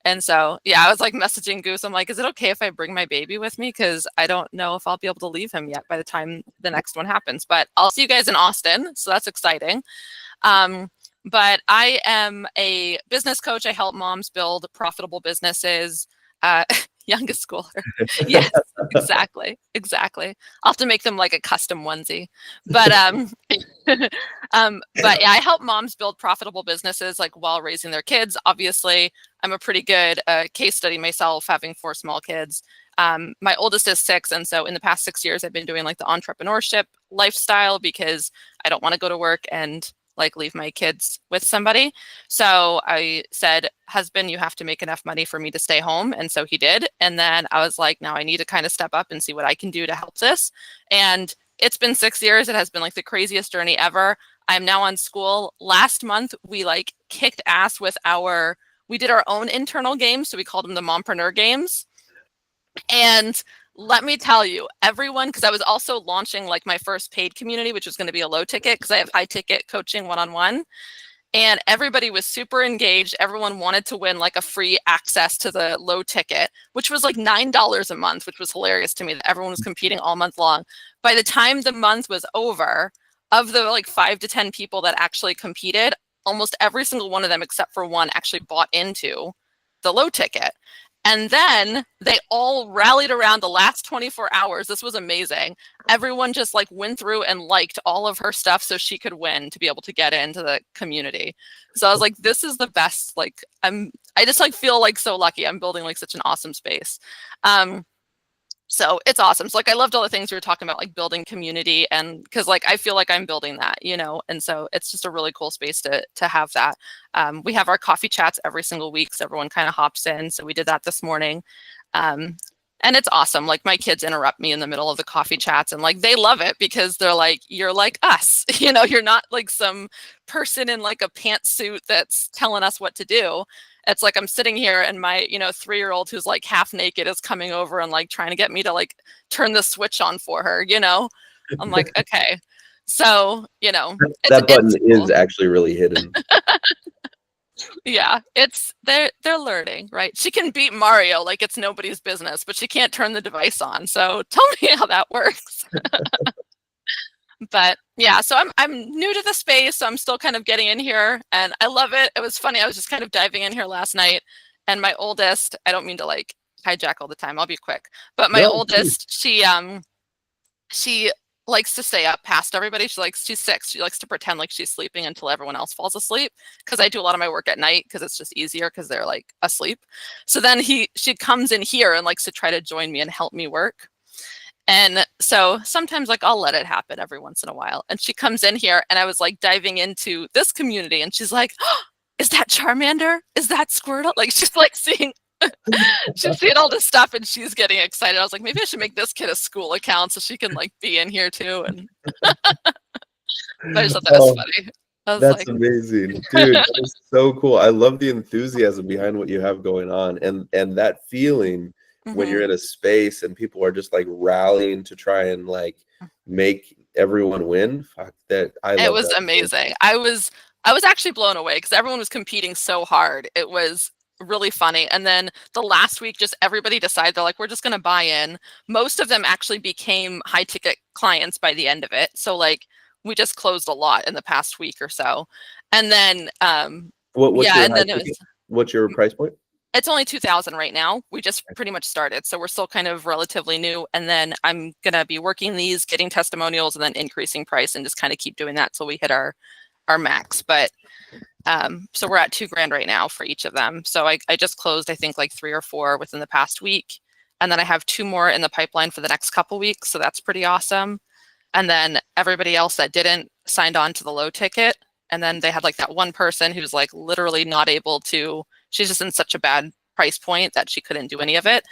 And so, yeah, I was like messaging Goose. I'm like, is it okay if I bring my baby with me? Because I don't know if I'll be able to leave him yet by the time the next one happens. But I'll see you guys in Austin. So that's exciting. But I am a business coach. I help moms build profitable businesses. Youngest schooler. Yes, exactly. I'll have to make them like a custom onesie. But but yeah, I help moms build profitable businesses like while raising their kids. Obviously, I'm a pretty good case study myself, having 4 small kids. My oldest is 6, and so in the past 6 years, I've been doing like the entrepreneurship lifestyle because I don't want to go to work and like leave my kids with somebody. So I said, husband, you have to make enough money for me to stay home. And so he did. And then I was like, now I need to kind of step up and see what I can do to help this. And it's been 6 years. It has been like the craziest journey ever. I'm now on school. Last month, we like kicked ass with we did our own internal games. So we called them the Mompreneur games. And let me tell you, everyone, because I was also launching like my first paid community, which was going to be a low ticket because I have high ticket coaching one-on-one. And everybody was super engaged. Everyone wanted to win like a free access to the low ticket, which was like $9 a month, which was hilarious to me that everyone was competing all month long. By the time the month was over, of the like 5 to 10 people that actually competed, almost every single one of them, except for one, actually bought into the low ticket. And then they all rallied around the last 24 hours. This was amazing. Everyone just like went through and liked all of her stuff so she could win to be able to get into the community. So I was like, this is the best. Like, I just like feel like so lucky. I'm building like such an awesome space. So it's awesome. So like, I loved all the things we were talking about, like building community, and because like, I feel like I'm building that, you know, and so it's just a really cool space to have that. We have our coffee chats every single week. So everyone kind of hops in. So we did that this morning. And it's awesome. Like my kids interrupt me in the middle of the coffee chats and like, they love it because they're like, you're like us, you know, you're not like some person in like a pantsuit that's telling us what to do. It's like I'm sitting here and my, 3-year-old who's like half naked is coming over and like trying to get me to like turn the switch on for her, you know? I'm like, okay. So, that button is actually really hidden. Yeah, they're learning, right? She can beat Mario like it's nobody's business, but she can't turn the device on. So tell me how that works. But yeah, so I'm new to the space, so I'm still kind of getting in here and I love it. It was funny. I was just kind of diving in here last night, and my oldest, I don't mean to like hijack all the time. I'll be quick. But my oldest, she likes to stay up past everybody. She's 6. She likes to pretend like she's sleeping until everyone else falls asleep, because I do a lot of my work at night because it's just easier because they're like asleep. So then she comes in here and likes to try to join me and help me work. And so sometimes like I'll let it happen every once in a while. And she comes in here and I was like diving into this community and she's like, oh, is that Charmander? Is that Squirtle? Like she's like seeing she's seeing all this stuff and she's getting excited. I was like, maybe I should make this kid a school account so she can like be in here too. And I just thought that was funny. That's amazing, dude. That is so cool. I love the enthusiasm behind what you have going on, and that feeling when you're in a space and people are just like rallying to try and like make everyone win. Fuck that. It was amazing. I was actually blown away because everyone was competing so hard. It was really funny. And then the last week, just everybody decided they're like, we're just going to buy in. Most of them actually became high ticket clients by the end of it. So like we just closed a lot in the past week or so. And then what's your price point? It's only 2,000 right now. We just pretty much started. So we're still kind of relatively new. And then I'm going to be working these, getting testimonials, and then increasing price and just kind of keep doing that till we hit our max. But so we're at $2,000 right now for each of them. So I just closed, I think like 3 or 4 within the past week. And then I have 2 more in the pipeline for the next couple weeks. So that's pretty awesome. And then everybody else that didn't signed on to the low ticket. And then they had like that one person who's like literally not able to, she's just in such a bad price point that she couldn't do any of it.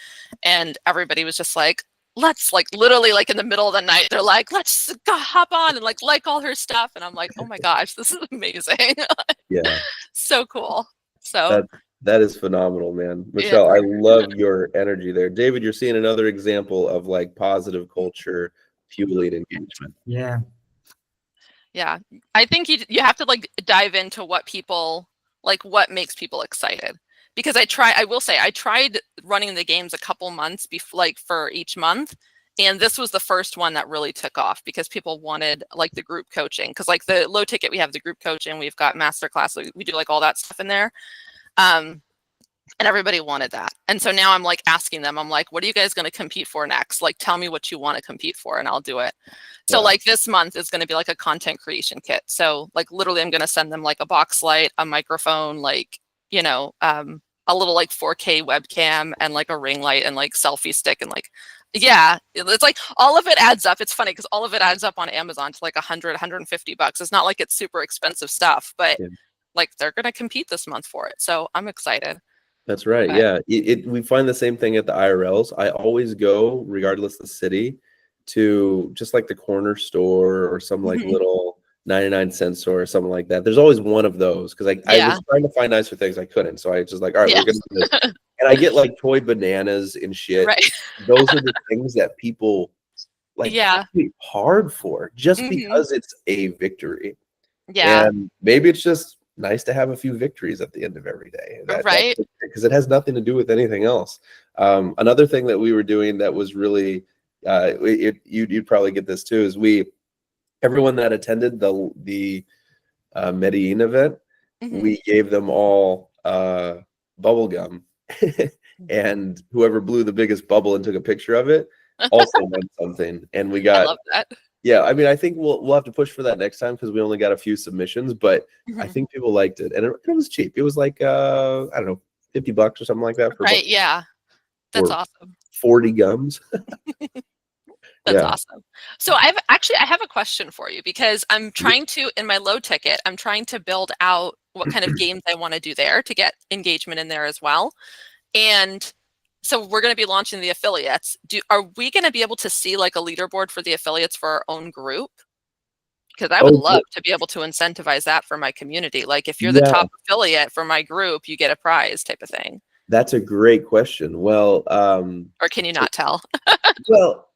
And everybody was just like, let's like literally like in the middle of the night, they're like, let's go hop on and like all her stuff. And I'm like, oh my gosh, this is amazing. Yeah. So cool. So That is phenomenal, man. Michelle, I love your energy there. David, you're seeing another example of like positive culture fueling engagement. Yeah. yeah, I think you have to like dive into what people like, what makes people excited. Because I will say I tried running the games a couple months like for each month. And this was the first one that really took off because people wanted like the group coaching. Because like the low ticket, we have the group coaching, we've got masterclass, we do like all that stuff in there. And everybody wanted that. And so now I'm like asking them, I'm like, what are you guys going to compete for next? Like, tell me what you want to compete for and I'll do it. So like this month is going to be like a content creation kit. So like literally I'm going to send them like a box light, a microphone, like, you know, a little like 4K webcam and like a ring light and like selfie stick and like, yeah, it's like all of it adds up. It's funny because all of it adds up on Amazon to like $100-$150. It's not like it's super expensive stuff, but like they're going to compete this month for it. So I'm excited. That's right. But, yeah. We find the same thing at the IRLs. I always go, regardless of the city, to just like the corner store or some like little 99-cent store or something like that. There's always one of those because I was trying to find nicer things. I couldn't. So I just like, all right, we're going to do this. And I get like toy bananas and shit. Right. Those are the things that people like fight hard for just because it's a victory. Yeah. And maybe it's just nice to have a few victories at the end of every day. Right. Because it has nothing to do with anything else. Another thing that we were doing that was really, you'd probably get this too, is everyone that attended the Medellin event, we gave them all bubble gum. And whoever blew the biggest bubble and took a picture of it also won something. And we got, I love that. yeah, I mean, I think we'll have to push for that next time because we only got a few submissions, but I think people liked it. And it was cheap. It was like, I don't know, $50 or something like that. For Right. Yeah. That's awesome. 40 gums. That's awesome. So I have a question for you because I'm trying to, in my low ticket, I'm trying to build out what kind of games I want to do there to get engagement in there as well. And so we're going to be launching the affiliates. Are we going to be able to see like a leaderboard for the affiliates for our own group? Because I would love to be able to incentivize that for my community. Like if you're the top affiliate for my group, you get a prize type of thing. That's a great question. Well, or can you not tell? Well,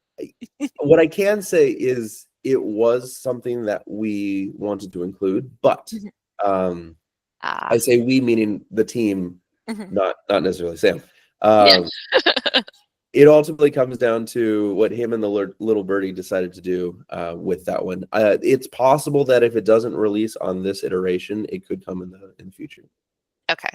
what I can say is it was something that we wanted to include, but I say we meaning the team, not necessarily Sam. It ultimately comes down to what him and the little birdie decided to do with that one. It's possible that if it doesn't release on this iteration, it could come in the future. Okay.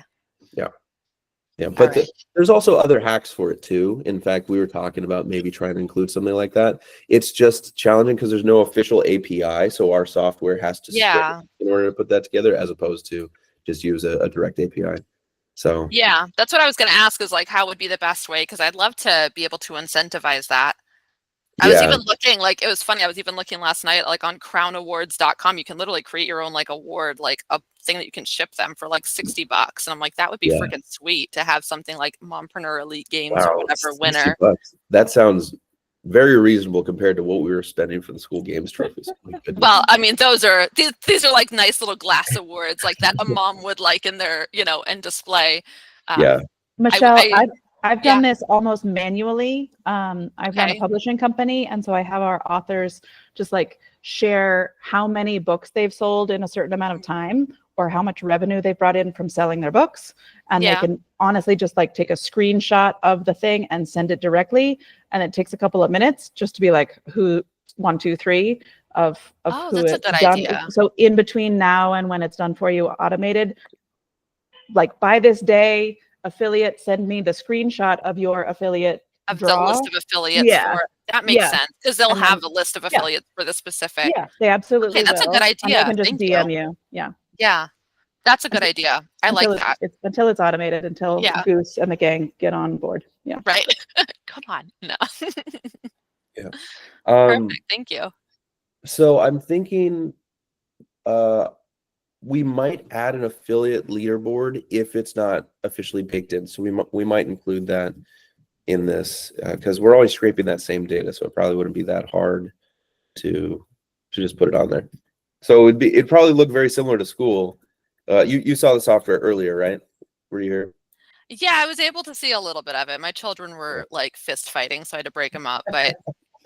Yeah, but there's also other hacks for it too. In fact, we were talking about maybe trying to include something like that. It's just challenging because there's no official API, so our software has to in order to put that together, as opposed to just use a direct API. So yeah, that's what I was going to ask is like, how would be the best way? Because I'd love to be able to incentivize that. I was even looking, like, it was funny. I was even looking last night, like on crownawards.com, you can literally create your own like award, like a thing that you can ship them for like $60. And I'm like, that would be freaking sweet to have something like Mompreneur Elite Games or whatever winner. That sounds very reasonable compared to what we were spending for the school games trophies. Well, I mean, these are like nice little glass awards like that a mom would like in their, and display. Michelle, I've done this almost manually. I've run a publishing company, and so I have our authors just like share how many books they've sold in a certain amount of time or how much revenue they've brought in from selling their books. And they can honestly just like take a screenshot of the thing and send it directly. And it takes a couple of minutes just to be like, who 1, 2, 3 of who that's it's a good done. idea. So in between now and when it's done for you automated, like by this day, affiliate, send me the screenshot of your affiliate of draw. the list of affiliates for that makes sense because they'll have a list of affiliates for the specific. Yeah, they absolutely that's will. a good idea. And they can just DM you. Yeah, that's a good idea. I like that. Until it's automated, until Goose and the gang get on board. Yeah. Right. Come on. No. Um, Perfect. Thank you. so I'm thinking, we might add an affiliate leaderboard if it's not officially baked in. So we might include that in this because we're always scraping that same data, so it probably wouldn't be that hard to just put it on there. So it'd probably look very similar to school. You saw the software earlier, right? Were you here? Yeah, I was able to see a little bit of it. My children were like fist fighting, so I had to break them up, but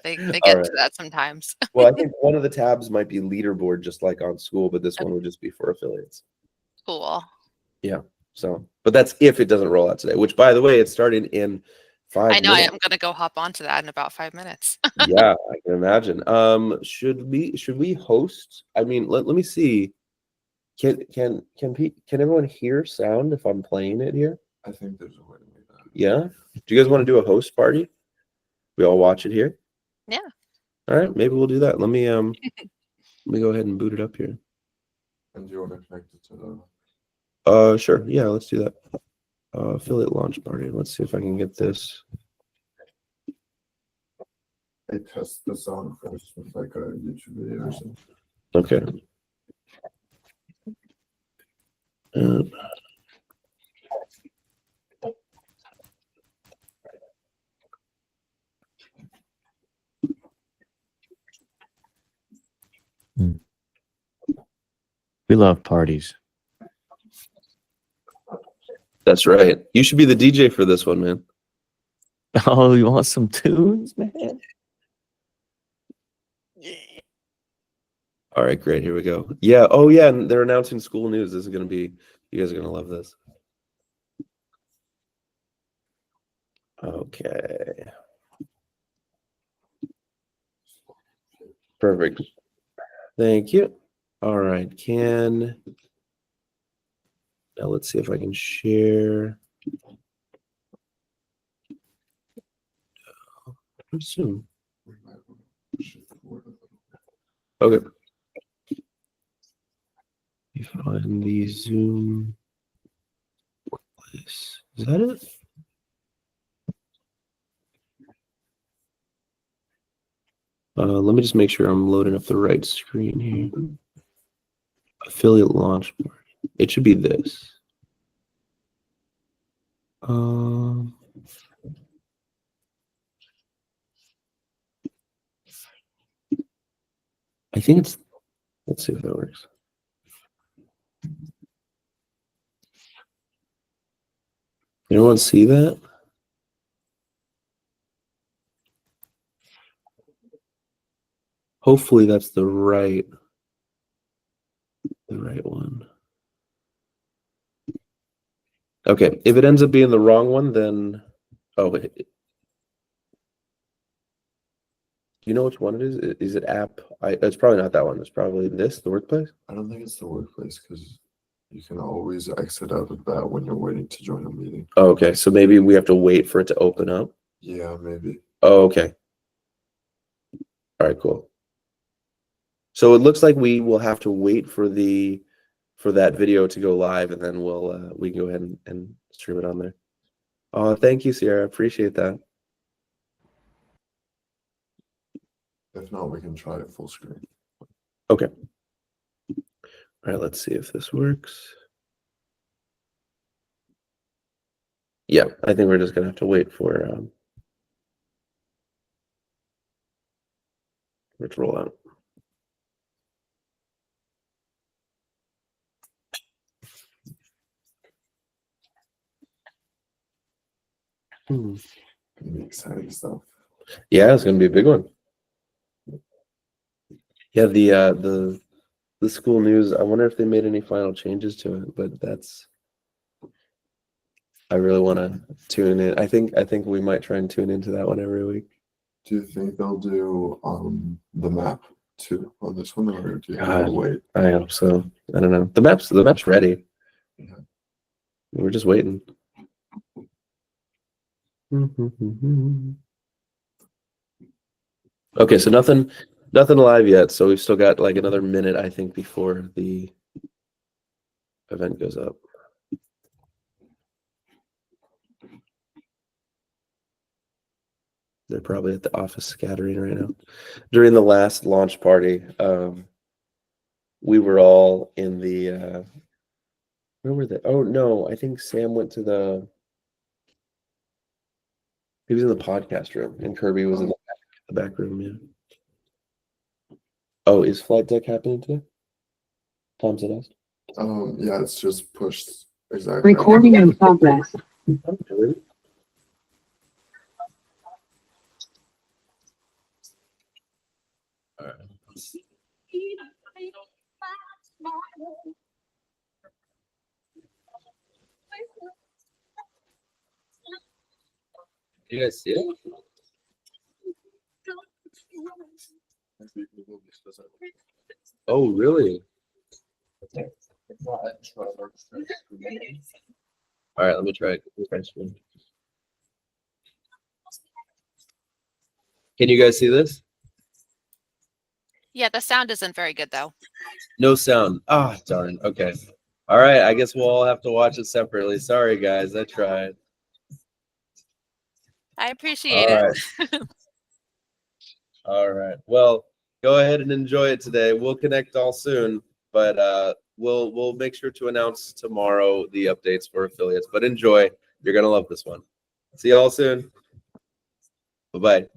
they All get right. to that sometimes. Well, I think one of the tabs might be leaderboard, just like on school, but this one would just be for affiliates. Cool. Yeah. So, but that's if it doesn't roll out today. Which, by the way, it's starting in 5 I know I minutes. am gonna go hop onto that in about 5 minutes. Yeah, I can imagine. Should we host? I mean, let me see. Can everyone hear sound if I'm playing it here? I think there's a way to make that. Yeah. Do you guys want to do a host party? We all watch it here. Yeah. All right, maybe we'll do that. Let me let me go ahead and boot it up here. And do you want to connect it to the Sure. Yeah, let's do that. Affiliate launch party. Let's see if I can get this. I test the sound first with like a YouTube video or something. Okay. We love parties. That's right. You should be the DJ for this one, man. Oh, you want some tunes, man? All right, great. Here we go. Yeah. Oh, yeah. And they're announcing school news. This is going to be, you guys are going to love this. Okay. Perfect. Thank you. All right. Now let's see if I can share. Zoom. Okay. You find the Zoom workplace. Is that it? Let me just make sure I'm loading up the right screen here. Affiliate launch party. It should be this. I think it's, let's see if that works. Anyone see that? Hopefully that's the right one. Okay, if it ends up being the wrong one, then wait. Do you know which one it is? Is it app? It's probably not that one. It's probably this, the workplace. I don't think it's the workplace because you can always exit out of that when you're waiting to join a meeting. Oh, okay, so maybe we have to wait for it to open up. Yeah, maybe. Oh, okay. All right, cool. So it looks like we will have to wait for that video to go live, and then we can go ahead and stream it on there. Oh, thank you, Sierra. Appreciate that. If not, we can try it full screen. Okay. All right, let's see if this works. Yeah, I think we're just gonna have to wait for it to roll out. Gonna be exciting stuff. Yeah, it's gonna be a big one. Yeah, the school news. I wonder if they made any final changes to it, but I really want to tune in. I think we might try and tune into that one every week. Do you think they'll do the map too on this one, or do you have God, to wait? I hope so. I don't know. The map's ready. Yeah. We're just waiting. Okay, so nothing live yet. So we've still got like another minute, I think, before the event goes up. They're probably at the office scattering right now. During the last launch party, we were all in the where were they? Oh no, I think Sam went to he was in the podcast room and Kirby was in the back room, yeah. Oh, is flight deck happening today? Tom said asked. Yeah, it's just pushed exactly. Recording in progress. Really? All right. You guys see it? Oh, really? All right, let me try it. Can you guys see this? Yeah, the sound isn't very good though. No sound. Ah, darn. Okay. All right. I guess we'll all have to watch it separately. Sorry, guys. I tried. I appreciate All it. right. All right. Well, go ahead and enjoy it today. We'll connect all soon, but we'll make sure to announce tomorrow the updates for affiliates. But enjoy. You're gonna love this one. See y'all soon. Bye-bye.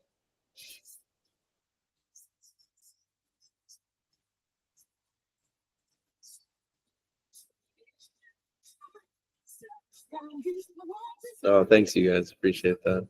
Oh, thanks, you guys. Appreciate that.